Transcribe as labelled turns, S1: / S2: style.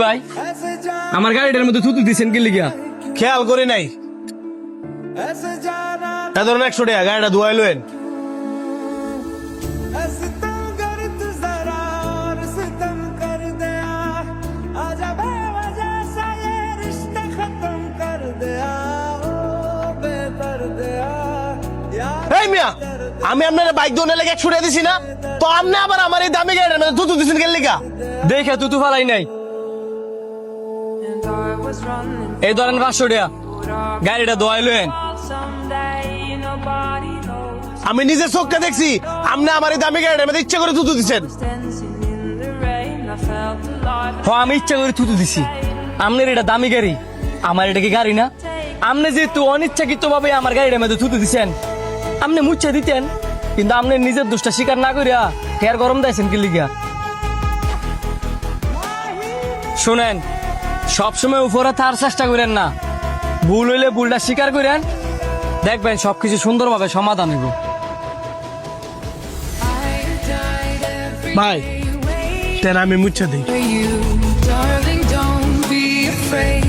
S1: ভাই আমার গাড়িটার মধ্যে থুতু দিছেন কি লিগা?
S2: খেয়াল করি নাই। এ ধরুন 100 টাকা গাড়িটা ধুয়াইলেন। এই মিয়া, আমি আপনার বাইক ধোনে লেগে 100 টাকা দিছি না, তো আপনি আবার আমার এই দামি গাড়িটার মধ্যে থুতু দিছেন কেন লিগা?
S1: দেখে থুতু ফালাই নাই। এই ধরেন 500 টাকা, গাড়িটা ধোয়াইলেন।
S2: আমি নিজের চোখকে দেখছি আপনি আমার এই দামি গাড়িটার মধ্যে ইচ্ছা করে থুতু দিছেন।
S1: আমি ইচ্ছা করে থুতু দিছি। আপনার এটা দামি গাড়ি, আমার এটা কি গাড়ি না? আপনি যেহেতু অনিচ্ছাকৃত ভাবে আমার গাড়িটার মধ্যে থুতু দিছেন, আপনি মুচ্ছা দিতেন, কিন্তু আপনি নিজের দোষটা স্বীকার না করিয়া ফের গরম দিয়েছেন কি লিগা? শুনেন, সবসময় উপরে তার চেষ্টা করেন না, ভুল হইলে ভুলটা স্বীকার করেন, দেখবেন সবকিছু সুন্দরভাবে সমাধান হইব।
S2: ভাই তেন আমি মুচ্ছা দিই।
S3: You, darling, don't be afraid.